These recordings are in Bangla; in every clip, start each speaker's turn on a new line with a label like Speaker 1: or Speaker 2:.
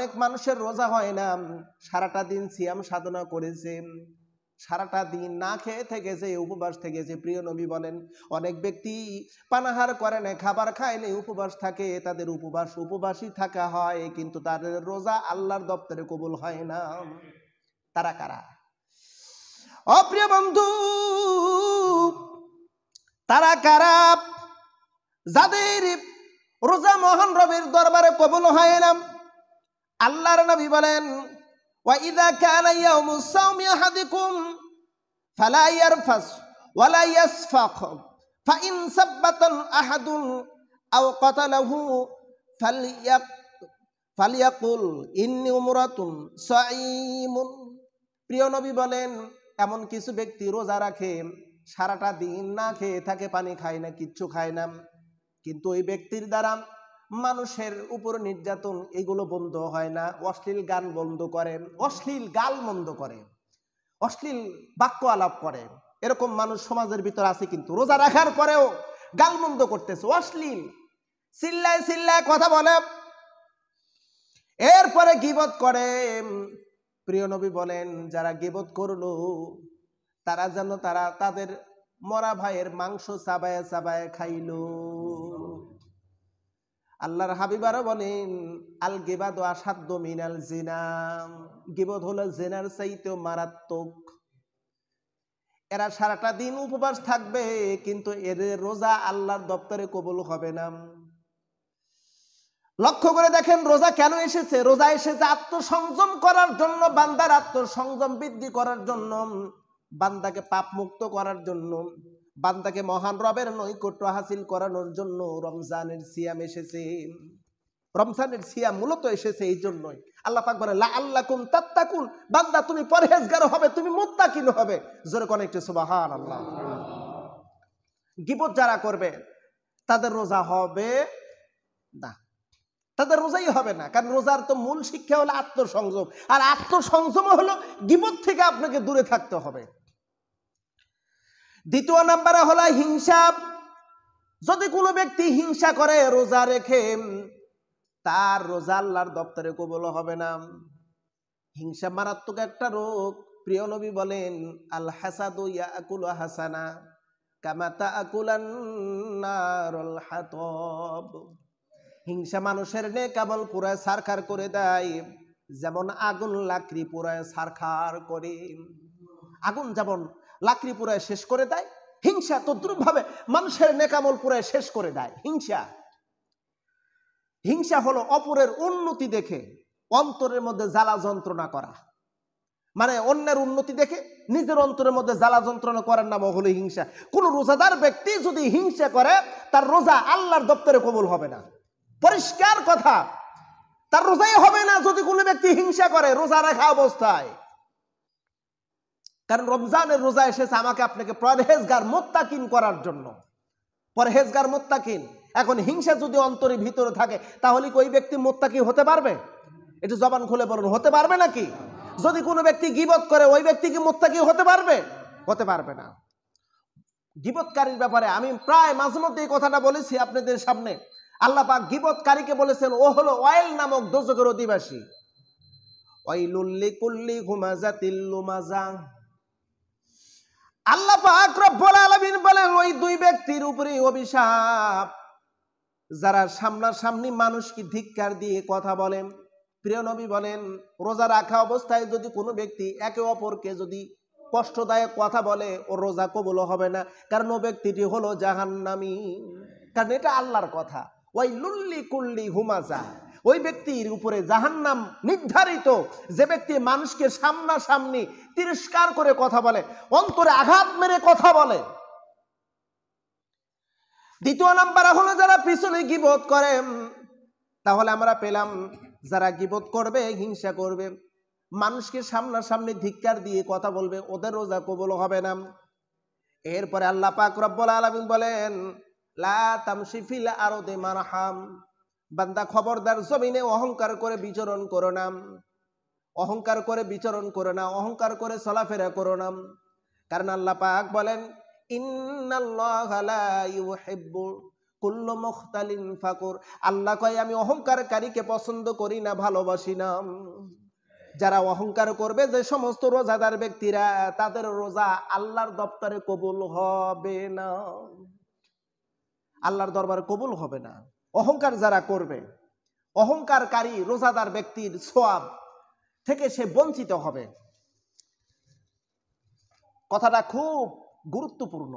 Speaker 1: অনেক মানুষের রোজা হয় না, সারাটা দিন সিয়াম সাধনা করেছে, সারাটা দিন না খেয়ে থেকেছে, উপবাস থেকেছে। প্রিয় নবী বলেন অনেক ব্যক্তি পানাহার করে না, খাবার খায় না, উপবাস থাকে, তাদের উপবাসী থাকা হয়, কিন্তু তাদের রোজা আল্লাহর দপ্তরে কবুল হয় না। তারা কারা? অপ্রিয় বন্ধু, তারা কারা? যাদের রোজা মহান রবের দরবারে কবুল হয় না। আল্লাহর নবী বলেন ওয়া ইযা কানা ইয়াউমুস সাওমি আহাদিকুম ফালা ইয়ারফাস ওয়ালা ইয়াসফাক ফাইন সাব্বাতান আহাদুন আও কাতালাহু ফালিয়াকুল ইন্নী উমরাতুন সাঈমুন। প্রিয় নবী বলেন এমন কিছু ব্যক্তি রোজা রাখে, সারাটা দিন না খেয়ে থাকে, পানি খায় না, কিচ্ছু খায় না, কিন্তু ওই ব্যক্তির দ্বারা মানুষের উপর নির্যাতন এগুলো বন্ধ হয় না। অশ্লীল গান বন্ধ করে, অশ্লীল গাল বন্ধ করে, অশ্লীল বাক্য আলাপ করে, এরকম মানুষ সমাজের ভিতর আছে, কিন্তু রোজা রাখার পরেও গাল বন্ধ করতেছে, অশ্লীল চিল্লায় চিল্লায় কথা বলে, এরপরে গীবত করে। প্রিয় নবী বলেন যারা গীবত করলো তারা যেন তাদের মরা ভাইয়ের মাংস চাবায় চাবায় খাইলো। আল্লাহর হাবিব আরো বলেন আল গিবাদু আসাদ্দু মিনাল জিনা, গীবত হলো জিনার চাইতেও মারাত্মক। এরা সারাটা দিন উপবাস থাকবে, কিন্তু এদের রোজা আল্লাহর দপ্তরে কবুল হবে না। লক্ষ্য করে দেখেন রোজা কেন এসেছে? রোজা এসেছে আত্মসংযম করার জন্য, বান্দার আত্মসংযম বৃদ্ধি করার জন্য, বান্দাকে পাপ মুক্ত করার জন্য, বান্দাকে মহান রবের নৈকট্য হাসিল করানোর জন্য রমজানের সিয়াম এসেছে। রমজানের সিয়াম মূলত এসেছে এই জন্যই। আল্লাহ পাক বলে লাআল্লাকুম তাত্তাকুন, বান্দা তুমি পরহেজগার হবে, তুমি মুত্তাকিন হবে। জোরে কোন একটু সুবহানাল্লাহ। গীবত যারা করবে তাদের রোজা হবে না, তাদের রোজাই হবে না, কারণ রোজার তো মূল শিক্ষা হলো আত্মসংযম, আর আত্মসংযম হলো গীবত থেকে আপনাকে দূরে থাকতে হবে। দ্বিতীয় নাম্বারে হলো হিংসা। যদি কোনো ব্যক্তি হিংসা করে রোজা রেখে, তার রোজা আল্লাহর দপ্তরে কবুল হবে না। হিংসা মারাত্মক একটা রোগ। প্রিয় নবী বলেন আল হাসাদু ইয়াকুলু হাসানা কামা তাকুলান নারুল হাতাব। হিংসা মানুষের নেক আমল পুরায় ছারখার করে দেয়, যেমন আগুন লাকড়ি পুরায় ছারখার করে। আগুন যেমন লাকড়ি পুরায় শেষ করে দেয়, হিংসা তদ্রুপভাবে মানুষের নেক আমল পুরায় শেষ করে দেয়। হিংসা হলো অপরের উন্নতি দেখে অন্তরের মধ্যে জ্বালা যন্ত্রণা করা, মানে অন্যের উন্নতি দেখে নিজের অন্তরের মধ্যে জ্বালা যন্ত্রণা করার নাম হলো হিংসা। কোন রোজাদার ব্যক্তি যদি হিংসা করে তার রোজা আল্লাহর দপ্তরে কবুল হবে না। পরিষ্কার কথা, তার রোজাই হবে না যদি কোনো ব্যক্তি হিংসা করে রোজা রাখা অবস্থায়। কারণ রমজানের রোজা এসেছে আমাকে আপনাকে পরহেজগার মুত্তাকিন করার জন্য, পরহেজগার মুত্তাকিন। এখন হিংসা যদি অন্তরে ভিতরে থাকে তাহলে কি ওই ব্যক্তি মুত্তাকি হতে পারবে? একটু জবান খুলে বলুন, হতে পারবে নাকি? যদি কোনো ব্যক্তি গীবত করে ওই ব্যক্তি কি মুত্তাকি হতে পারবে? হতে পারবে না। গীবতকারীর ব্যাপারে আমি প্রায় মাঝে মধ্যে এই কথাটা বলেছি আপনাদের সামনে। আল্লাহ পাক গীবতকারীকে বলেছেন ও হলো ওয়াইল নামক দোজখের অধিবাসী। ওয়াইলুল লিকুল্লি হুমাযাতিল লুমাযা। আল্লাহ পাক রব্বুল আলামিন বলেন ওই দুই ব্যক্তির উপরে অভিশাপ যারা সামনাসামনি মানুষকে ধিক্কার দিয়ে কথা বলেন। প্রিয় নবী বলেন রোজা রাখা অবস্থায় যদি কোনো ব্যক্তি একে অপরকে যদি কষ্টদায়ক কথা বলে ওর রোজা কবুল হবে না, কারণ ও ব্যক্তিটি হলো জাহান্নামী। কারণ এটা আল্লাহর কথা। ওয়াইলুল লিকুল্লি হুমাযা, ওই ব্যক্তির উপরে জাহান্নাম নির্ধারিত যে ব্যক্তি মানুষকে সামনাসামনি তিরস্কার করে কথা বলে, অন্তরে আঘাত মেরে কথা বলে। দ্বিতীয় নাম্বার হলো যারা পিছনে গীবত করে। তাহলে আমরা পেলাম যারা গীবত করবে, হিংসা করবে, মানুষকে সামনাসামনি ধিক্কার দিয়ে কথা বলবে, ওদের রোজা কবুল হবে না। এরপরে আল্লাহ পাক রব্বুল আলামিন বলেন লা তামশি ফিল আরদি মারহাম, বান্দা খবরদার জমিনে অহংকার করে বিচরণ করো না, অহংকার করে বিচরণ করো না, অহংকার করে চলাফেরা করো না। কারণ আল্লাহ পাক বলেন ইন্নাল্লাহা লা ইউহিব্বু কুল্লু মুখতালিন ফাকুর। আল্লাহ কয় আমি অহংকারকারীকে পছন্দ করি না, ভালোবাসি না। যারা অহংকার করবে, যে সমস্ত রোজাদার ব্যক্তিরা, তাদের রোজা আল্লাহর দপ্তরে কবুল হবে না, আল্লাহর দরবারে কবুল হবে না। অহংকার যারা করবে, অহংকারকারী রোজাদার ব্যক্তির সওয়াব থেকে সে বঞ্চিত হবে। কথাটা খুব গুরুত্বপূর্ণ,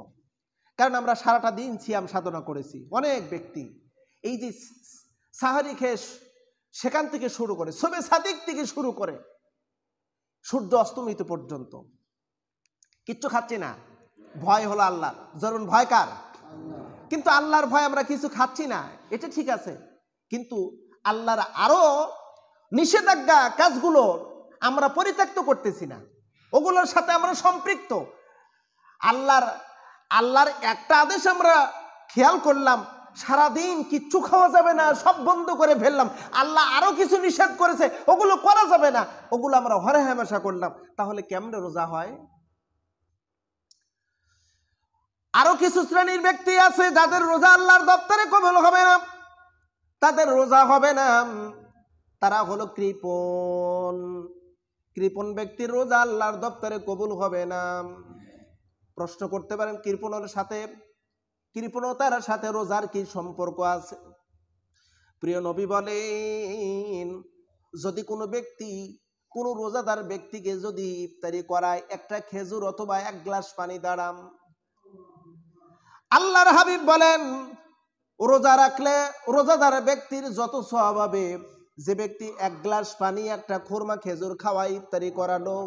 Speaker 1: কারণ আমরা সারাটা দিন সিয়াম সাধনা করেছি। অনেক ব্যক্তি এই যে সাহারি খেয়ে সেখান থেকে শুরু করে, শবে সাদিক থেকে শুরু করে সূর্য অস্তমিত পর্যন্ত কিচ্ছু খাচ্ছি না। ভয় হলো আল্লাহ। যেমন ভয় কার? কিন্তু আল্লাহর ভয় আমরা কিছু খাচ্ছি না, এটা ঠিক আছে, কিন্তু আল্লাহর আরো নিষেধাজ্ঞা কাজগুলো আমরা পরিত্যক্ত করতেছি না, ওগুলোর সাথে আমরা সম্পৃক্ত। আল্লাহর একটা আদেশ আমরা খেয়াল করলাম, সারাদিন কিচ্ছু খাওয়া যাবে না, সব বন্ধ করে ফেললাম। আল্লাহ আরো কিছু নিষেধ করেছে, ওগুলো করা যাবে না, ওগুলো আমরা হরে হামেশা করলাম। তাহলে কেমনে রোজা হয়? আরো কিছু শ্রেণীর ব্যক্তি আছে যাদের রোজা আল্লাহর দপ্তরে কবুল হবে না, তাদের রোজা হবে না। তারা হলো কৃপণ। কৃপণ ব্যক্তির রোজা আল্লাহর দপ্তরে কবুল হবে না। প্রশ্ন করতে পারেন, কৃপণতার সাথে রোজার কি সম্পর্ক আছে? প্রিয় নবী বলেন, যদি কোনো ব্যক্তি, কোনো রোজাদার ব্যক্তিকে যদি ইফতারি করায় একটা খেজুর অথবা এক গ্লাস পানি দ্বারা, আল্লাহর হাবিব বলেন রোজা রাখলে রোজাদার ব্যক্তির যত সওয়াব হবে, যে ব্যক্তি এক গ্লাস পানি একটা খুরমা খেজুর খাওয়াই ইফতারি করালো,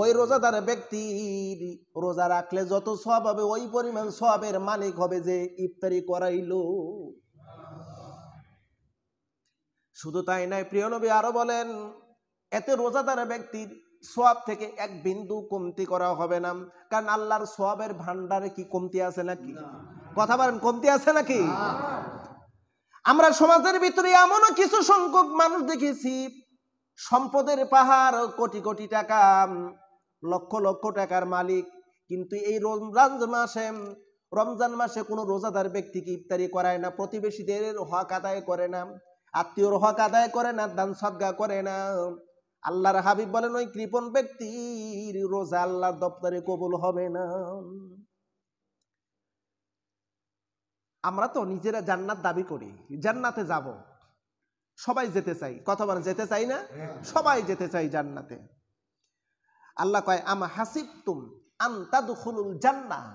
Speaker 1: ওই রোজাদার ব্যক্তির রোজা রাখলে যত সওয়াব হবে, ওই পরিমাণ সওয়াবের মালিক হবে যে ইফতারি করাইলো। শুধু তাই নয়, প্রিয় নবী আরো বলেন, এতে রোজাদার ব্যক্তির সওয়াব থেকে এক বিন্দু কমতি করা হবে না। কারণ আল্লাহর সওয়াবের ভান্ডারে কি কমতি আছে নাকি? কথা বলেন, কমতি আছে নাকি? আমরা সমাজের ভিতরে এমনও কিছু সংখ্যক মানুষ দেখেছি, সম্পদের পাহাড়, কোটি কোটি টাকা, লক্ষ লক্ষ টাকার মালিক, কিন্তু এই রমজান মাসে কোনো রোজাদার ব্যক্তিকে ইফতারি করায় না, প্রতিবেশীদের হক আদায় করে না, আত্মীয়র হক আদায় করে না, দান সদকা করে না। আল্লাহর হাবিব বলেন ওই কৃপণ ব্যক্তির রোজা আল্লাহর দপ্তরে কবুল হবে না। আমরা তো নিজেরা জান্নাত দাবি করি, জান্নাতে যাব, সবাই যেতে চাই। কথা বলেন, যেতে চাই না? সবাই যেতে চাই জান্নাতে। আল্লাহ কয় আম হাসিবতুম আন তাদখুলুল জান্নাহ,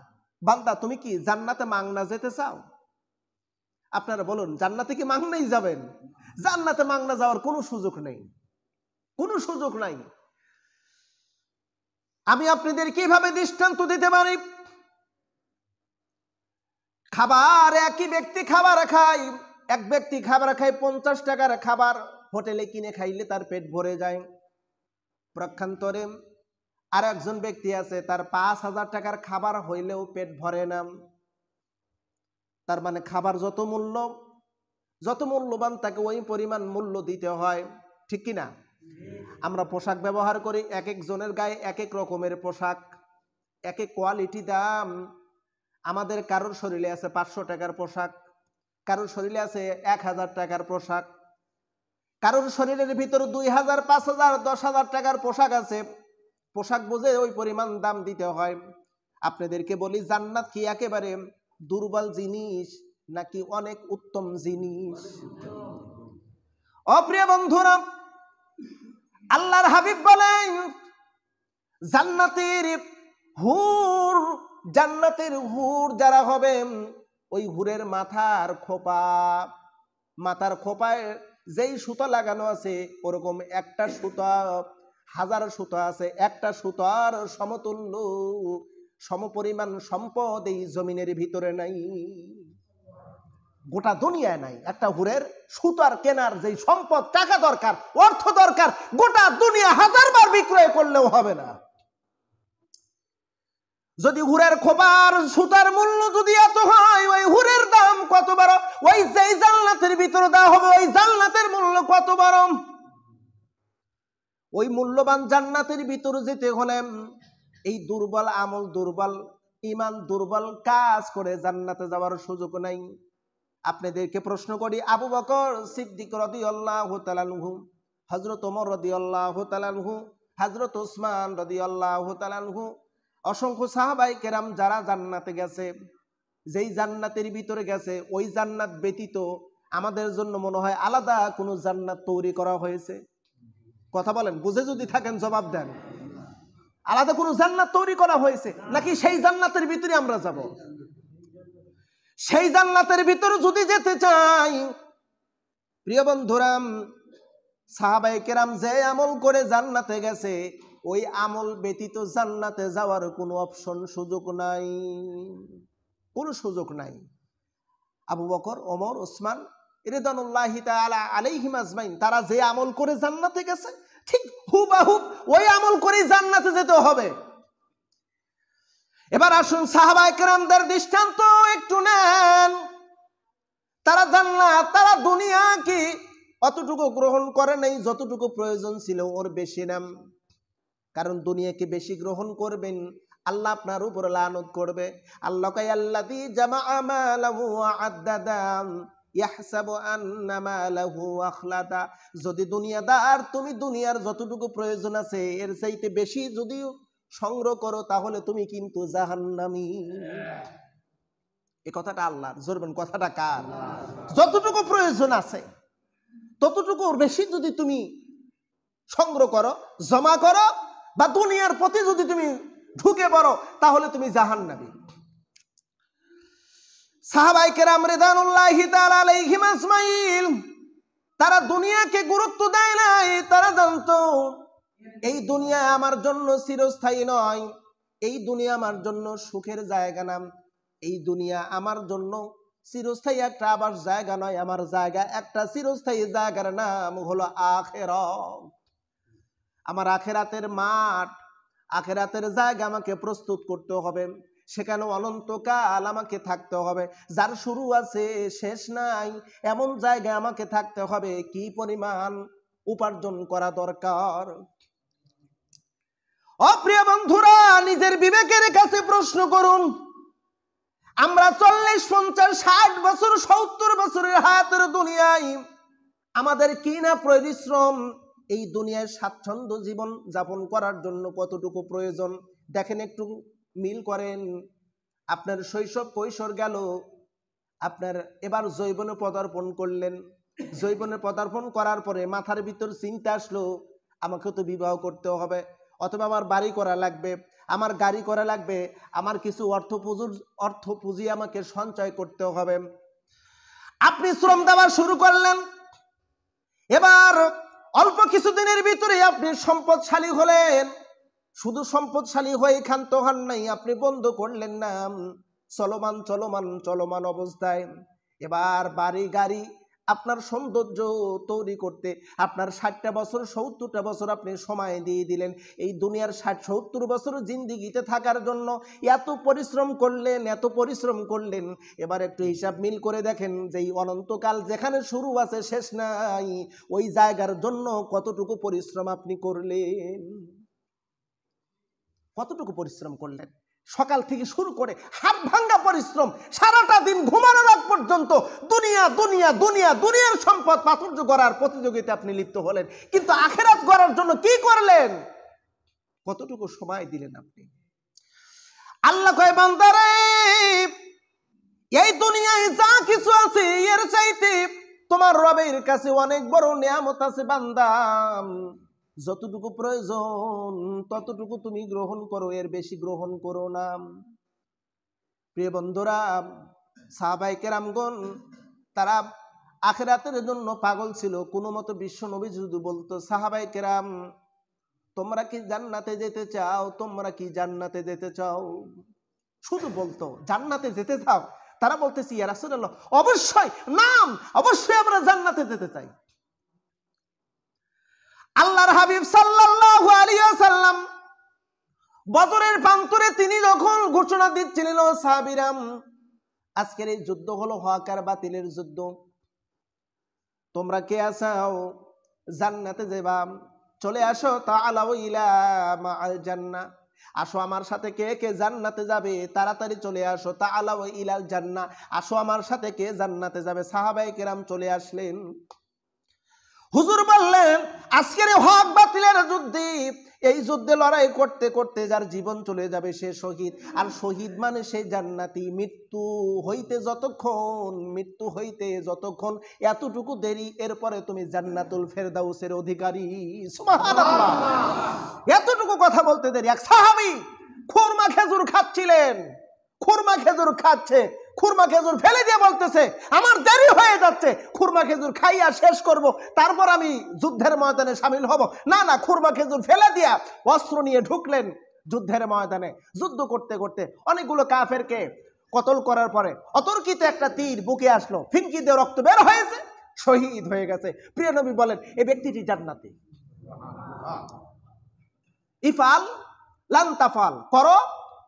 Speaker 1: বান্দা তুমি কি জান্নাতে মাংনা যেতে চাও? আপনারা বলুন, জান্নাতে কি মাংনাই যাবেন? জান্নাতে মাংনা যাওয়ার কোনো সুযোগ নেই, কোনো সুযোগ নাই। আমি আপনাদের কিভাবে দৃষ্টান্ত দিতে পারি? খাবার, একই ব্যক্তি খাবার খায়, এক ব্যক্তি খাবার খায় 50 টাকার খাবার হোটেলে কিনে খাইলে তার পেট ভরে যায়। প্রক্ষান্তরে আর একজন ব্যক্তি আছে, তার 5000 টাকার খাবার হইলেও পেট ভরে না। তার মানে খাবার যত মূল্যবান, তাকে ওই পরিমাণ মূল্য দিতে হয়, ঠিক কিনা? আমরা পোশাক ব্যবহার করি, এক একজনের গায়ে এক এক রকমের পোশাক, এক এক কোয়ালিটি দাম। আমাদের কারোর শরীরে আছে 500 টাকার পোশাক, কারোর শরীরে আছে 1000 টাকার পোশাক, কারোর শরীরের ভিতরে 2000, 5000, 10,000 টাকার পোশাক আছে। পোশাক বুঝে ওই পরিমাণ দাম দিতে হয়। আপনাদেরকে বলি, জান্নাত কি একেবারে দুর্বল জিনিস নাকি অনেক উত্তম জিনিস? অপ্রিয় বন্ধুরা, আল্লাহর হাবিব বলেন জান্নাতের হুর যারা হবে, ওই হুরের মাথার খোপায় যেই সুতা লাগানো আছে, ওরকম একটা সুতা 1000 সুতা আছে। একটা সুতার সমতুল্য সমপরিমাণ সম্পদ এই জমিনের ভিতরে নাই, গোটা দুনিয়ায় নাই। একটা হুরের সুতার কেনার যেই সম্পদ, টাকা দরকার, অর্থ দরকার, গোটা দুনিয়া 1000 বার বিক্রয় করলেও হবে না। যদি হুরের খোপার সুতার মূল্য যদি এত হয়, ওই হুরের দাম কত বড়, ওই যেই জান্নাতের ভিতরে দেওয়া হবে ওই জান্নাতের মূল্য কত বড়। ওই মূল্যবান জান্নাতের ভিতরে যেতে হলে এই দুর্বল আমল, দুর্বল ইমান, দুর্বল কাজ করে জান্নাতে যাওয়ার সুযোগ নাই। আপনাদেরকে প্রশ্ন করি, আবু বকর সিদ্দিক রাদিয়াল্লাহু তাআলা আনহু, হযরত ওমর রাদিয়াল্লাহু তাআলা আনহু, হযরত ওসমান রাদিয়াল্লাহু তাআলা আনহু, অসংখ্য সাহাবায়ে কেরাম যারা জান্নাতে গেছে, যেই জান্নাতের ভিতরে গেছে ওই জান্নাত ব্যতীত আমাদের জন্য মনে হয় আলাদা কোনো জান্নাত তৈরি করা হয়েছে? কথা বলেন, বুঝে যদি থাকেন জবাব দেন। আলাদা কোনো জান্নাত তৈরি করা হয়েছে নাকি সেই জান্নাতের ভিতরে আমরা যাব? সেই জান্নাতের ভিতরে যদি যেতে চাই, প্রিয় বন্ধুরা, সাহাবায়ে কেরাম যে আমল করে জান্নাতে গেছে ওই আমল ব্যতীত জান্নাতে যাওয়ার কোনো অপশন, সুযোগ নাই, কোনো সুযোগ নাই। আবু বকর, ওমর, ওসমান রিদওয়ানুল্লাহি তাআলা আলাইহিম আজমাইন তারা যে আমল করে জান্নাতে গেছে ঠিক হুবহু ওই আমল করেই জান্নাতে যেতে হবে। এবার আসুন সাহাবায়ে কেরামদের দৃষ্টান্ত একটু নেন। তারা জান্নাত, তারা দুনিয়া কি অতটুকু গ্রহণ করে নাই যতটুকু প্রয়োজন ছিল, ওর বেশি নাম। কারণ দুনিয়াকে বেশি গ্রহণ করবেন আল্লাহ আপনার উপর লানত করবে। আল্লাহ কয় আল্লাযী জামাআ মালাহু ওয়া আদ্দাদা ইয়াহসাবু আন্না মালাহু আখলাদা। যদি দুনিয়াদার তুমি দুনিয়ার যতটুকু প্রয়োজন আছে এর চাইতে বেশি যদি সংগ্রহ করো তাহলে তুমি কিন্তু জাহান্নামী। এই কথাটা আল্লাহর, জোরবেন কথাটা কার? যতটুকু প্রয়োজন আছে ততটুকুর বেশি যদি তুমি সংগ্রহ করো, জমা করো, বা দুনিয়ার প্রতি যদি তুমি ঢুকে পড়ো তাহলে তুমি জাহান্নামী। সাহাবায়ে কেরাম রিদওয়ানুল্লাহি তাআলা আলাইহিম আজমাইন তারা দুনিয়াকে গুরুত্ব দেয় নাই। তারা জানতো এই দুনিয়া আমার জন্য চিরস্থায়ী নয়, এই দুনিয়া আমার জন্য সুখের জায়গা না, এই দুনিয়া আমার জন্য চিরস্থায়ী একটা আবাস জায়গা নয়, আমার জায়গা একটা চিরস্থায়ী জায়গার নাম হলো আখিরাত। আমার আখিরাতের মাঠ, আখিরাতের জায়গা আমাকে প্রস্তুত করতে হবে, সেখানে অনন্তকাল আমাকে থাকতে হবে। যার শুরু আছে শেষ নাই এমন জায়গায় আমাকে থাকতে হবে। কি পরিমাণ উপার্জন করা দরকার। অপ্রিয় বন্ধুরা, নিজের বিবেকের কাছে প্রশ্ন করুন। আমরা 40, 50, 60 বছর 70 বছরের হায়াতের দুনিয়ায় আমাদের কি না পরিশ্রম এই দুনিয়ায় স্বাচ্ছন্দ্য জীবন যাপন করার জন্য কতটুকু প্রয়োজন দেখেন, একটু মিল করেন। আপনার শৈশব কৈশোর গেল, আপনার এবার যৌবনে পদার্পণ করলেন। যৌবনে পদার্পণ করার পরে মাথার ভিতর চিন্তা আসলো আমাকে তো বিবাহ করতে হবে, অথবা আমার বাড়ি করা লাগবে, আমার গাড়ি করা লাগবে, আমার কিছু অর্থ পুঁজি আমাকে সঞ্চয় করতে হবে। আপনি শ্রম দেওয়া শুরু করলেন। এবার অল্প কিছুদিনের ভিতরে আপনি সম্পদশালী হলেন। শুধু সম্পদশালী হয়ে ক্ষান্ত হন নাই, আপনি বন্ধ করলেন না, চলমান চলমান চলমান অবস্থায় এবার বাড়ি গাড়ি আপনার সৌন্দর্য তৈরি করতে আপনার 60টা বছর 70টা বছর আপনি সময় দিয়ে দিলেন। এই দুনিয়ার 60-70 বছর জিন্দিগিতে থাকার জন্য এত পরিশ্রম করলেন, এত পরিশ্রম করলেন। এবার একটু হিসাব মিল করে দেখেন যে এই অনন্তকাল যেখানে শুরু আছে শেষ নাই ওই জায়গার জন্য কতটুকু পরিশ্রম আপনি করলেন, কতটুকু পরিশ্রম করলেন। সকাল থেকে শুরু করে হাত ভাঙ্গা পরিশ্রম, সারাটা দিন ঘুমানোর আগ পর্যন্ত দুনিয়া দুনিয়া দুনিয়া দুনিয়ার সম্পদ প্রাচুর্য করার প্রতিযোগিতা আপনি লিপ্ত হলেন। কিন্তু আখিরাত করার জন্য কি করলেন, কতটুকু সময় দিলেন আপনি? আল্লাহ কয় বান্দারে, এই দুনিয়ায় যা কিছু আছে এর চাইতে তোমার রবের কাছে অনেক বড় নিয়ামত আছে বান্দা। যতটুকু প্রয়োজন ততটুকু তুমি গ্রহণ করো, এর বেশি গ্রহণ করো না। প্রিয় বন্ধুরা, সাহাবায়ে কেরামগণ তারা আখিরাতের জন্য পাগল ছিল। কোনো মতো বিশ্ব নবী যদি বলতো সাহাবায়ে কেরাম তোমরা কি জান্নাতে যেতে চাও, তোমরা কি জান্নাতে যেতে চাও, শুধু বলতো জান্নাতে যেতে চাও, তারা বলতেছি ইয়া রাসূলুল্লাহ অবশ্যই, নাম অবশ্যই আমরা জান্নাতে যেতে চাই। আল্লাহর হাবিব সাল্লাল্লাহু আলাইহি ওয়াসাল্লাম বদরের প্রান্তরে তিনি যখন ঘোষণা দিচ্ছিলেন, ও সাহাবীরাম আজকের এই যুদ্ধ হলো হক আর বাতিলের যুদ্ধ, তোমরা কে আসাও জান্নাতে যাবা, চলে আসো, তাআলাউ ইলা মাআল জান্নাহ, আসো আমার সাথে কে কে জান্নাতে যাবে, তাড়াতাড়ি চলে আসো, তাআলাউ ইলাল জান্নাহ, আসো আমার সাথে কে জান্নাতে যাবে। সাহাবায়ে কেরাম চলে আসলেন। হুজুর বললেন, আজকের হক বাতিলের যুদ্ধে, এই যুদ্ধে লড়াই করতে করতে যার জীবন চলে যাবে সে শহীদ। আর শহীদ মানে সে জান্নাতি। মৃত্যু হইতে যতক্ষণ এতটুকু দেরি, এরপরে তুমি জান্নাতুল ফেরদাউসের অধিকারী। সুবহানাল্লাহ। এতটুকু কথা বলতে দেরি। এক সাহাবী খুরমা খেজুর খাচ্ছিলেন, খুরমা খেজুর খাচ্ছে, খুরমা খেজুর ফেলে দিয়ে বলতেছে, আমার দেরি হয়ে যাচ্ছে, খুরমা খেজুর খাইয়া শেষ করব, তারপর আমি যুদ্ধের ময়দানে শামিল হব। না না, খুরমা খেজুর ফেলে দিয়া অস্ত্র নিয়ে ঢুকলেন যুদ্ধের ময়দানে। যুদ্ধ করতে করতে অনেকগুলো কাফেরকে কতল করার পরে অতর্কিত একটা তীর বুকে আসলো, ফিনকি দিয়ে রক্ত বের হয়েছে, শহীদ হয়ে গেছে। প্রিয় নবী বলেন, এই ব্যক্তিটি জান্নাতি। ইফাল লান তাফাল, করো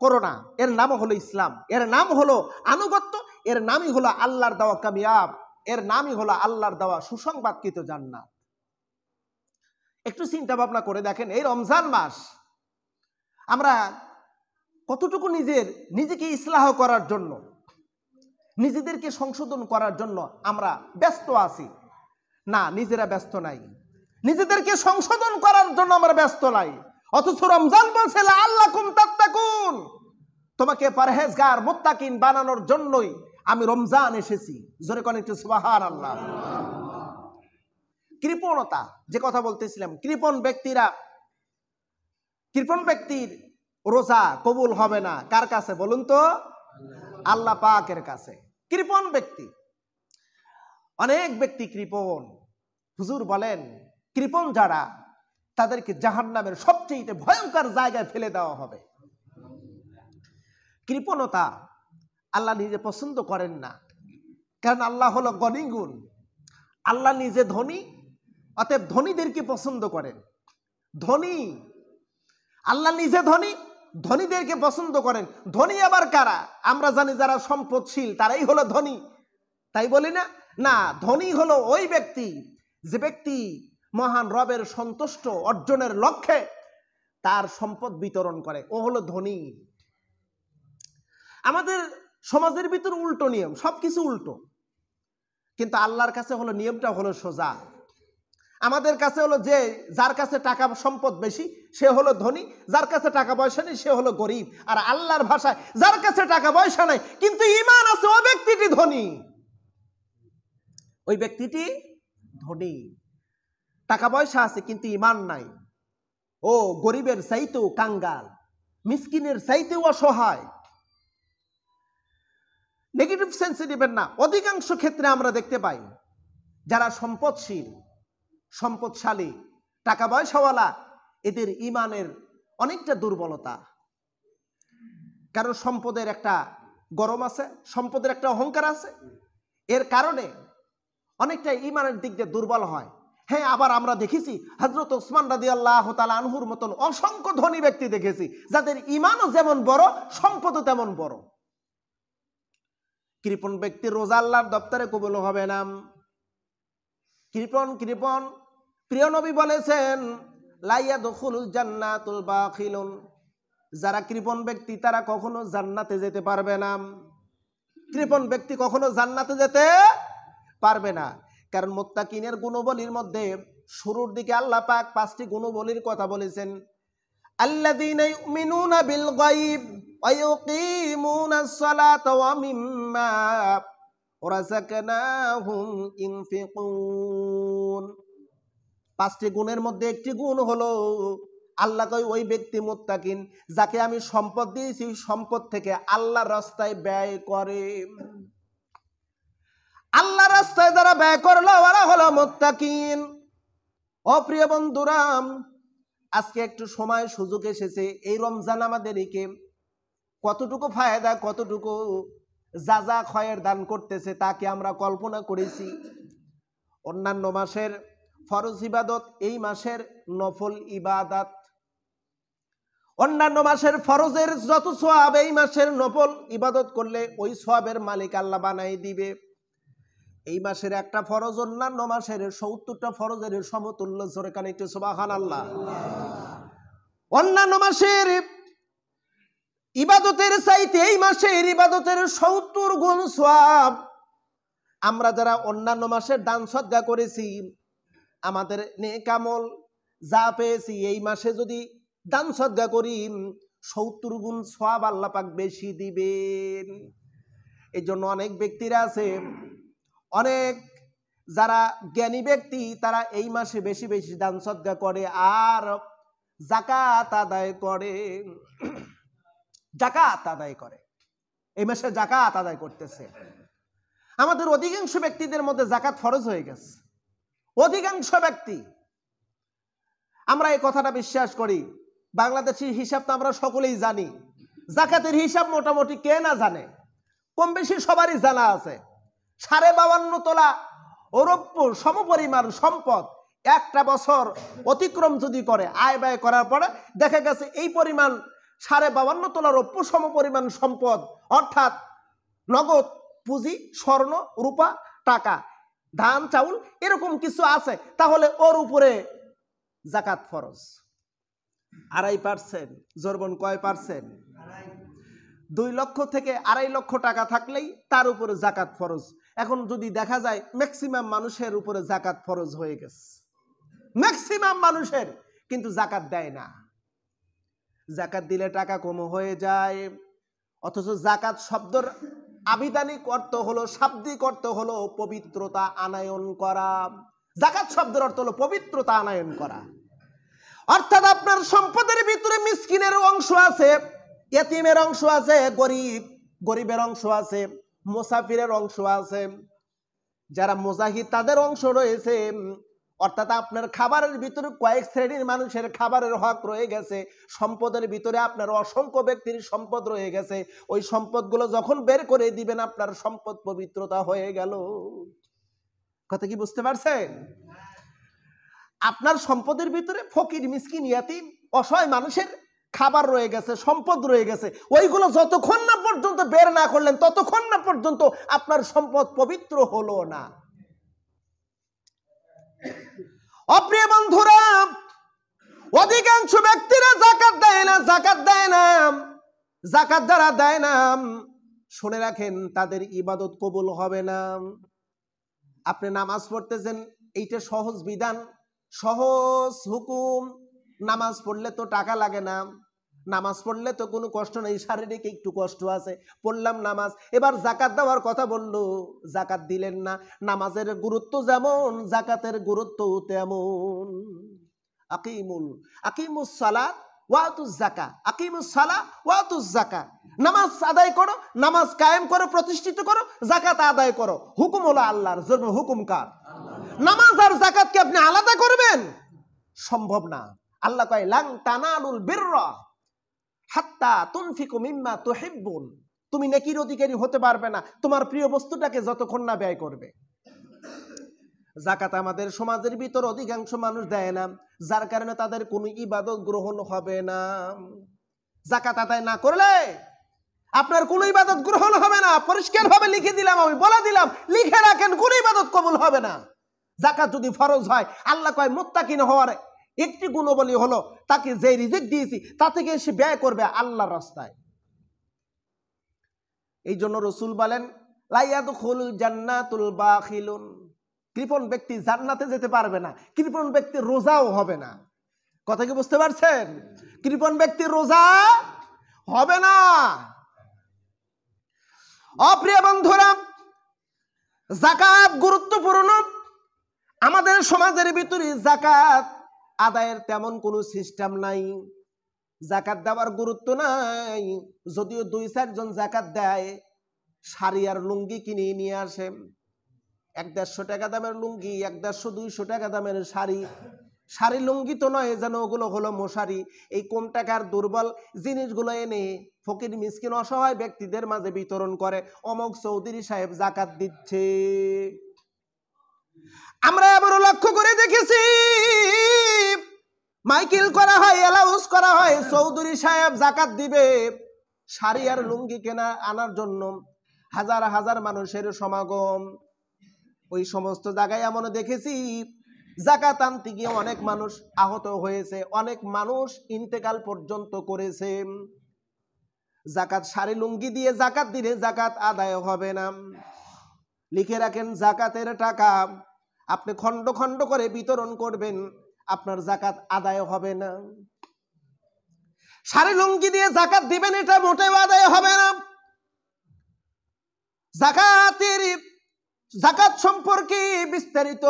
Speaker 1: করো না, এর নাম হলো ইসলাম, এর নাম হলো আনুগত্য, এর নামই হলো আল্লাহর দেওয়া কামিয়াব, এর নামই হলো আল্লাহর দেওয়া সুসংবাদকৃত জান্নাত। একটু চিন্তা ভাবনা করে দেখেন, এই রমজান মাস আমরা কতটুকু নিজেকে ইসলাহ করার জন্য, নিজেদেরকে সংশোধন করার জন্য আমরা ব্যস্ত আছি? না, নিজেরা ব্যস্ত নাই, নিজেদেরকে সংশোধন করার জন্য আমরা ব্যস্ত নাই। অথচ রমজান বলছে লাআল্লাকুম তাত্তাকুন, তোমাকে পরহেজগার মুত্তাকিন বানানোর জন্যই আমি রমজান এসেছি। জোরে কোন একটু সুবহানাল্লাহ। কৃপণতা, যে কথা বলতেছিলাম, কৃপণ ব্যক্তির রোজা কবুল হবে না। কার কাছে বলুন তো? আল্লাহ পাকের কাছে। কৃপণ ব্যক্তি, অনেক ব্যক্তি কৃপণ। হুজুর বলেন, কৃপণ যারা, তাদেরকে জাহান্নামের সবচেয়ে ভয়ঙ্কর জায়গায় ফেলে দেওয়া হবে। কৃপণতা আল্লাহ নিজে পছন্দ করেন না, কারণ আল্লাহ হলো গনিগুণ, আল্লাহ নিজে ধনী, অতএব ধনীদেরকে পছন্দ করেন। ধনী, আল্লাহ নিজে ধনী, ধনীদেরকে পছন্দ করেন। ধনী আবার কারা? আমরা জানি যারা সম্পদশীল তারাই হলো ধনী, তাই বলি না? না, ধনী হলো ওই ব্যক্তি যে ব্যক্তি মহান রবের সন্তুষ্ট অর্জনের লক্ষ্যে তার সম্পদ বিতরণ করে, ও হলো ধনী। আমাদের সমাজের ভিতর উল্টো নিয়ম, সবকিছু উল্টো, কিন্তু আল্লাহর কাছে হলো নিয়মটা হলো সোজা। আমাদের কাছে হলো যে যার কাছে টাকা সম্পদ বেশি সে হলো ধনী, যার কাছে টাকা পয়সা নেই সে হলো গরিব। আর আল্লাহর ভাষায় যার কাছে টাকা পয়সা নাই কিন্তু ঈমান আছে, ওই ব্যক্তিটি ধনী, ওই ব্যক্তিটি ধনী। টাকা পয়সা আছে কিন্তু ঈমান নাই, ও গরিবের চাইতেও কাঙ্গাল, মিসকিনের চাইতেও অসহায়। নেগেটিভ সেন্সে নেবেন না। অধিকাংশ ক্ষেত্রে আমরা দেখতে পাই যারা সম্পদশীল, সম্পদশালী, টাকা পয়সাওয়ালা, এদের ঈমানের অনেকটা দুর্বলতা। কারণ সম্পদের একটা গরম আছে, সম্পদের একটা অহংকার আছে, এর কারণে অনেকটা ঈমানের দিক দিয়ে দুর্বল হয়। হ্যাঁ, আবার আমরা দেখেছি হযরত ওসমান রাদিয়াল্লাহু তাআলা আনহুর মতন অসংখ্য ধনী ব্যক্তি দেখেছি যাদের ঈমানও যেমন বড়, সম্পদও তেমন বড়। কৃপণ ব্যক্তির রোজা আল্লাহর দপ্তরে কবুল হবে না। কৃপণ, প্রিয় নবী বলেছেন, লা ইয়াদখুলুল জান্নাতুল বাখিলুন, যারা কৃপণ ব্যক্তি তারা কখনো জান্নাতে যেতে পারবে না। কৃপণ ব্যক্তি কখনো জান্নাতে যেতে পারবে না। কারণ মুত্তাকিনের গুণবলীর মধ্যে শুরুর দিকে আল্লাহ পাক 5টি গুণবলীর কথা বলেছেন। আল্লাযীনা ইউমিনুনা বিল গায়ব ওয়া ইউকিমুনাস সালাতা ওয়া মিম্মা রাযাকনাহুম ইনফিকুন। 5টি গুণের মধ্যে একটি গুণ হলো আল্লাহ কয় ওই ব্যক্তি মুত্তাকিন যাকে আমি সম্পদ দিয়েছি, সম্পদ থেকে আল্লাহর রাস্তায় ব্যয় করে। আল্লাহর রাস্তায় যারা ব্যয় করলো ওরা হলো মুত্তাকিন। অপ্রিয় বন্ধুরা, আজকে একটু সময় সুযোগ এসেছে, এই রমজান আমাদেরকে কতটুকু ফায়দা, কতটুকু যা খয়ের দান করতেছে তাকে আমরা কল্পনা করেছি। অন্যান্য মাসের ফরজ ইবাদত, এই মাসের নফল ইবাদত। অন্যান্য মাসের ফরজের যত সওয়াব এই মাসের নফল ইবাদত করলে ওই সওয়াবের মালিক আল্লাহ বানাই দিবে। এই মাসের একটা ফরজ অন্যান্য মাসের 70টা ফরজের সমতুল্য। জোরে কানে একটু সুবহানাল্লাহ। অন্যান্য মাসের ইবাদতের চাইতে এই মাসের ইবাদতের 70 গুণ সওয়াব। আমরা যারা অন্যান্য মাসের দান সদকা করেছি, আমাদের নেক আমল যা পেয়েছি, এই মাসে যদি দান সদকা করি 70 গুণ সওয়াব আল্লাহ পাক বেশি দিবেন। এই জন্য অনেক ব্যক্তিরা আছে, অনেক যারা জ্ঞানী ব্যক্তি, তারা এই মাসে বেশি বেশি দান সদকা করে আর যাকাত আদায় করে। যাকাত আদায় করে, এই মাসে যাকাত আদায় করতেছে। আমাদের অধিকাংশ ব্যক্তিদের মধ্যে যাকাত ফরজ হয়ে গেছে। অধিকাংশ ব্যক্তি, আমরা এই কথাটা বিশ্বাস করি। বাংলাদেশের হিসাব তো আমরা সকলেই জানি। যাকাতের হিসাব মোটামুটি কে না জানে, কম বেশি সবারই জানা আছে। 52.5 তোলা রৌপ্য সমপরিমাণ সম্পদ একটা বছর অতিক্রম যদি করে, আয় ব্যয় করার পরে দেখা গেছে এই পরিমাণ 52.5 তোলা রৌপ্য সমপরিমাণ সম্পদ, অর্থাৎ নগদ পুঁজি, স্বর্ণ, রূপা, টাকা, ধান, চাউল, এরকম কিছু আছে, তাহলে ওর উপরে যাকাত ফরজ। 2.5%। জোরবন কয় পার্সেন্ট? 2 লক্ষ থেকে 2.5 লক্ষ টাকা থাকলেই তার উপরে যাকাত ফরজ। এখন যদি দেখা যায় ম্যাক্সিমাম মানুষের উপরে যাকাত ফরজ হয়ে গেছে, ম্যাক্সিমাম মানুষের, কিন্তু যাকাত দেয় না। যাকাত দিলে টাকা কম হয়ে যায়। অথচ যাকাত শব্দের আবিধানিক অর্থ হলো, শাব্দিক অর্থ হলো পবিত্রতা আনয়ন করা। যাকাত শব্দের অর্থ হলো পবিত্রতা আনয়ন করা। অর্থাৎ আপনার সম্পদের ভিতরে মিসকিনের অংশ আছে, ইয়েতিমের অংশ আছে, গরিবের অংশ আছে, মুসাফিরের অংশ আছে, যারা মুজাহিদ তাদের অংশ রয়েছে। অর্থাৎ আপনার খাবারের ভিতরে কয়েক শ্রেণীর মানুষের খাবারের হক রয়ে গেছে। সম্পদের ভিতরে আপনার অসংখ্য ব্যক্তির সম্পদ রয়ে গেছে। ওই সম্পদগুলো যখন বের করে দিবেন, আপনার সম্পদ পবিত্রতা হয়ে গেল। কথা কি বুঝতে পারছেন? আপনার সম্পদের ভিতরে ফকির, মিসকিন, ইয়াতিম, অসহায় মানুষের খাবার রয়ে গেছে, সম্পদ রয়ে গেছে। ওইগুলো যতক্ষণ না পর্যন্ত বের না করলেন, ততক্ষণ না পর্যন্ত আপনার সম্পদ পবিত্র হলো না। অপ্রিয় বন্ধুরা, অধিকাংশ ব্যক্তিরা যাকাত দেয় না। যাকাত যারা দেয় না, শুনে রাখেন, তাদের ইবাদত কবুল হবে না। আপনি নামাজ পড়তেছেন, এইটা সহজ বিধান, সহজ হুকুম। নামাজ পড়লে তো টাকা লাগে না, নামাজ পড়লে তো কোনো কষ্ট নেই, শারীরিক একটু কষ্ট আছে, পড়লাম নামাজ। এবার যাকাত দেওয়ার কথা বললো, যাকাত দিলেন না। নামাজের গুরুত্ব যেমন, যাকাতের গুরুত্ব তেমন। আকিমুস সালাত ওয়াতুজ যাকাত, আকিমুস সালাত ওয়াতুজ যাকাত। নামাজ আদায় করো, নামাজ কায়েম করো, প্রতিষ্ঠিত করো, যাকাত আদায় করো। হুকুম হলো আল্লাহর। হুকুম কার? নামাজ আর যাকাতকে আপনি আলাদা করবেন? সম্ভব না। আল্লাহ কয়, লান তানালুল বিররা হাত্তা তুনফিকু মিম্মা তুহিব্বুন। তুমি নেকির অধিকারী হতে পারবে না তোমার প্রিয় বস্তুটাকে যতক্ষণ না ব্যয় করবে। যাকাত আমাদের সমাজের ভিতর অধিকাংশ মানুষ দেয় না, যার কারণে তাদের কোনো ইবাদত গ্রহণ হবে না। যাকাত আদায় না করলে আপনার কোনো ইবাদত গ্রহণ হবে না। পরিষ্কার ভাবে লিখে দিলাম, আমি বলে দিলাম, লিখে রাখেন, কোনো ইবাদত কবুল হবে না। যাকাত যদি ফরজ হয়, আল্লাহ কয় মুত্তাকিন হওয়ার একটি গুণবলী হলো, তাকে যে রিজিক দিয়েছি তা থেকে সে ব্যয় করবে আল্লাহর রাস্তায়। এই জন্য রাসূল বলেন, লা ইয়াদখুলুল জান্নাতুল বাখিলুন। কৃপণ ব্যক্তি জান্নাতে যেতে পারবে না, কৃপণ ব্যক্তি রোজাও হবে না। কথা কি বুঝতে পারছেন? কৃপণ ব্যক্তি রোজা হবে না। অপ্রিয় বন্ধুরা, যাকাত গুরুত্বপূর্ণ। আমাদের সমাজের ভিতরে যাকাত আদায়ের তেমন কোনো সিস্টেম নাই, যাকাত দেওয়ার গুরুত্ব নাই। যদিও 2-4 জন যাকাত দেয়, শাড়ি আর লুঙ্গি কিনে নিয়ে আসে, 150 টাকা দামের লুঙ্গি, 150-200 টাকা দামের শাড়ি। শাড়ি লুঙ্গি তো নয়, যেন ওগুলো হলো মশারি। এই কম টাকার দুর্বল জিনিসগুলো এনে ফকির, মিসকিন, অসহায় ব্যক্তিদের মাঝে বিতরণ করে। অমক চৌধুরী সাহেব যাকাত দিচ্ছে। আমরা আবারও লক্ষ্য করে দেখেছি, মাইকেল করা হয়, অ্যালাউন্স করা হয়, চৌধুরী সাহেব যাকাত দিবে। শাড়ি আর লুঙ্গি কেনা আনার জন্য হাজার হাজার মানুষের সমাগম। ওই সমস্ত জায়গায় এমন দেখেছি, যাকাত আনতে গিয়ে অনেক মানুষ আহত হয়েছে, অনেক মানুষ ইন্তেকাল পর্যন্ত করেছে। জাকাত শাড়ি লুঙ্গি দিয়ে জাকাত দিলে জাকাত আদায় হবে না। লিখে রাখেন, জাকাতের টাকা আপনি খণ্ড খণ্ড করে বিতরণ করবেন, আপনার জাকাত আদায় হবে না। শাড়ি লুঙ্গি দিয়ে জাকাত দিবেন, এটা মোটেও আদায় হবে না। জাকাত সম্পর্কে বিস্তারিত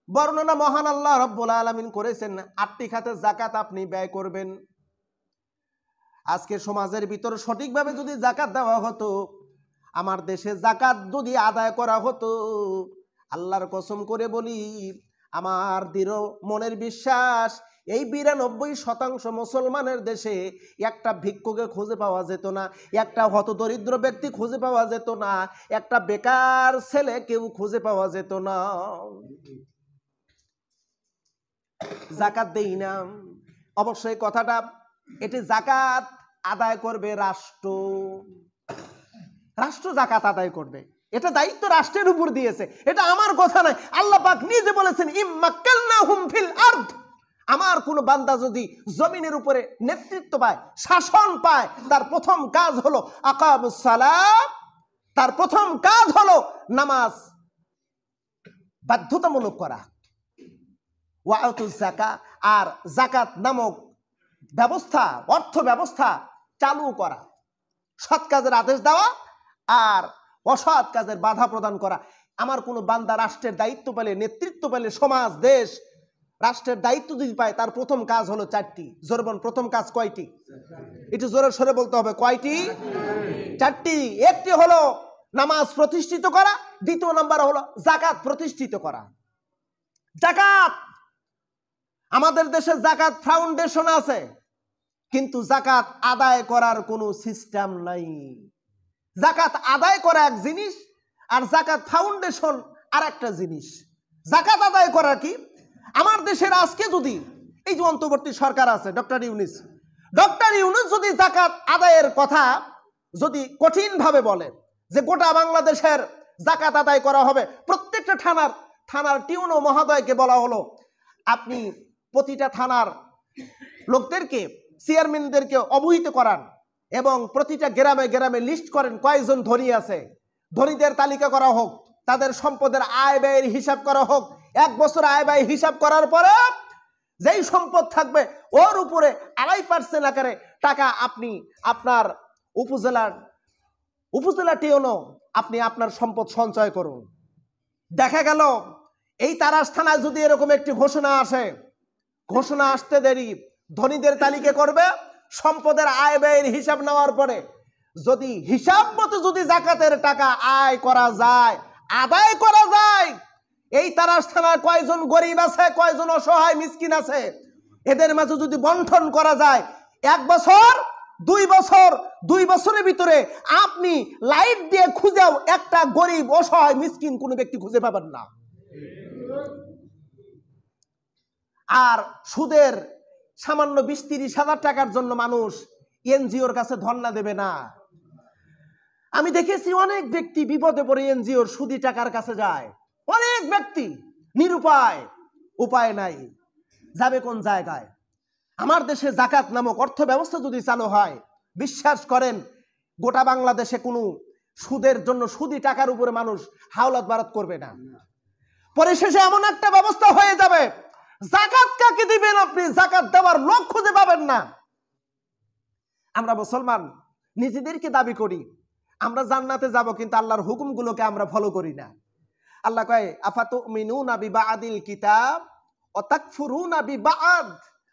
Speaker 1: বর্ণনা মহান আল্লাহ রাব্বুল আলামিন করেছেন। 8টি খাতে জাকাত আপনি ব্যয় করবেন। আজকে সমাজের ভিতর সঠিকভাবে যদি জাকাত দেওয়া হতো, আমার দেশে জাকাত যদি আদায় করা হতো, আল্লাহর কসম করে বলি, আমার দৃঢ় মনের বিশ্বাস, এই 92% মুসলমানের দেশে একটা ভিক্ষুকে খুঁজে পাওয়া যেত না, একটা হতদরিদ্র ব্যক্তি খুঁজে পাওয়া যেত না, একটা বেকার ছেলে কেউ খুঁজে পাওয়া যেত না। জাকাত দেই না, অবশ্যই কথাটা, এটি জাকাত আদায় করবে রাষ্ট্র। রাষ্ট্র জাকাত আদায় করবে, এটা দায়িত্ব রাষ্ট্রের উপর দিয়েছে, এটা আমার কথা নয়। আল্লাহ পাক নিজে বলেছেন, ইম্মাক্কালনাহুম ফিল আরদ। আমার কোন বান্দা যদি জমিনের উপরে নেতৃত্ব পায়, শাসন পায়, তার প্রথম কাজ হলো আকামুস সালাত, তার প্রথম কাজ হলো নামাজ বাধ্যতামূলক করা, ওয়া আতুজ যাকাত, আর যাকাত নামক ব্যবস্থা, অর্থ ব্যবস্থা চালু করা, সৎ কাজের আদেশ দেওয়া আর অসৎ কাজের বাধা প্রদান করা। আমার কোনো বান্দা রাষ্ট্রের দায়িত্ব পেলে, নেতৃত্ব পেলে, সমাজ দেশ রাষ্ট্রের দায়িত্ব যদি পায়, তার প্রথম কাজ হলো 4টি। জোরবন, প্রথম কাজ কয়টি? একটু জোরে সরে বলতে হবে, কয়টি? 4টি। একটি হলো নামাজ প্রতিষ্ঠিত করা, দ্বিতীয় নাম্বার হলো যাকাত প্রতিষ্ঠিত করা। যাকাত, আমাদের দেশে যাকাত ফাউন্ডেশন আছে, কিন্তু যাকাত আদায় করার কোনো সিস্টেম নাই। যাকাত আদায় করা এক জিনিস, আর যাকাত ফাউন্ডেশন আর একটা জিনিস। যাকাত আদায় করা কি? আমার দেশের আজকে যদি এই যে অন্তর্বর্তী সরকার আছে, ডক্টর ইউনূস যদি যাকাত আদায়ের কথা যদি কঠিনভাবে বলে যে গোটা বাংলাদেশের যাকাত আদায় করা হবে, প্রত্যেকটা থানার টিউনো মহোদয়কে বলা হলো, আপনি প্রতিটা থানার লোকদেরকে, চেয়ারম্যানদেরকে অবহিত করান এবং প্রতিটা গ্রামে গ্রামে লিস্ট করেন কয়জন ধনী আছে, ধনীদের তালিকা করা হোক, তাদের সম্পদের আয় ব্যয়ের হিসাব করা হোক। 1 বছর আয় ব্যয় হিসাব করার পরে যেই সম্পদ থাকবে ওর উপরে 2.5% আকারে টাকা আপনি আপনার উপজেলা টিউনো আপনি আপনার সম্পদ সঞ্চয় করুন। দেখা গেল এই তারাস থানায় যদি এরকম একটি ঘোষণা আসে, ঘোষণা আসতে দেরি, ধনীদের তালিকা করবে, সম্পদের আয় ব্যয়ের হিসাব নেওয়ার পরে যদি হিসাব মতো যদি যাকাতের টাকা আয় করা যায়, আদায় করা যায়, এই তারাস থানায় কয়জন গরিব আছে, কয়জন অসহায় মিসকিন আছে, এদের মাঝে যদি বন্টন করা যায়, 1 বছর 2 বছরের ভিতরে আপনি লাইট দিয়ে খুঁজেও একটা গরিব অসহায় মিসকিন কোনো ব্যক্তি খুঁজে পাবেন না। আর সুদের সামান্য 20-30 হাজার টাকার জন্য মানুষ এনজিওর কাছে ধর্ণা দেবে না। আমি দেখেছি অনেক ব্যক্তি বিপদে পড়ে এনজিওর সুদি টাকার কাছে যায়, অনেক ব্যক্তি নিরুপায়, উপায় নাই, যাবে কোন জায়গায়? আমার দেশে যাকাত নামক অর্থ ব্যবস্থা যদি চালু হয়, বিশ্বাস করেন গোটা বাংলাদেশে কোনো সুদের জন্য, সুদি টাকার উপরে মানুষ হাওলাত বারাত করবে না। পরিশেষে এমন একটা ব্যবস্থা হয়ে যাবে, যাকাত কাকে দিবেন আপনি, যাকাত দেওয়ার লোক খুঁজে পাবেন না। আমরা মুসলমান নিজেদেরকে দাবি করি আমরা জান্নাতে যাব, কিন্তু আল্লাহর হুকুমগুলোকে আমরা ফলো করি না। আল্লাহ কয়, আফাতুমিনুনা বিবাদিল কিতাব ওয়া তাকফুরুনা বিবাদ,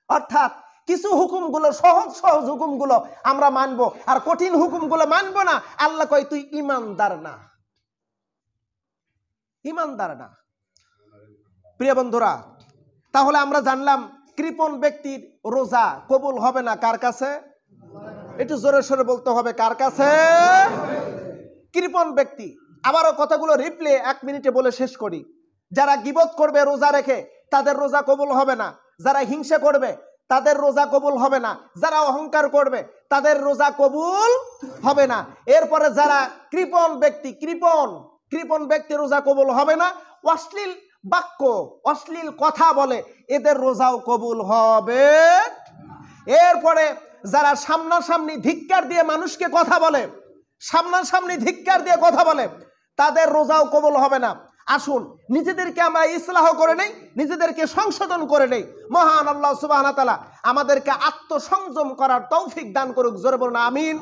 Speaker 1: অর্থাৎ কিছু হুকুমগুলো, সহজ সহজ হুকুমগুলো আমরা মানবো, আর কঠিন হুকুমগুলো মানবো না। আল্লাহ কয়, তুই ইমানদার না, ইমানদার না। প্রিয় বন্ধুরা, তাহলে আমরা জানলাম কৃপণ ব্যক্তির রোজা কবুল হবে না কার কাছে? একটু জোরে সোরে বলতে হবে, কার কাছে? কৃপণ ব্যক্তি। আবারও কথাগুলো রিপ্লে 1 মিনিটে বলে শেষ করি। যারা গীবত করবে রোজা রেখে, তাদের রোজা কবুল হবে না। যারা হিংসা করবে, তাদের রোজা কবুল হবে না। যারা অহংকার করবে, তাদের রোজা কবুল হবে না। এরপরে যারা কৃপণ ব্যক্তি, কৃপণ ব্যক্তি রোজা কবুল হবে না। অশ্লীল বাক্য, অশ্লীল কথা বলে, এদের রোজাও কবুল হবে। এরপরে যারা সামনাসামনি ধিক্কার দিয়ে মানুষকে কথা বলে, সামনাসামনি ধিক্কার দিয়ে কথা বলে, তাদের রোজাও কবুল হবে না। আসুন নিজেদেরকে আমরা ইসলাহ করে নেই, নিজেদেরকে সংশোধন করে নেই। মহান আল্লাহ সুবহানাহু ওয়া তাআলা আমাদেরকে আত্মসংযম করার তৌফিক দান করুক। জোরে বলুন আমিন।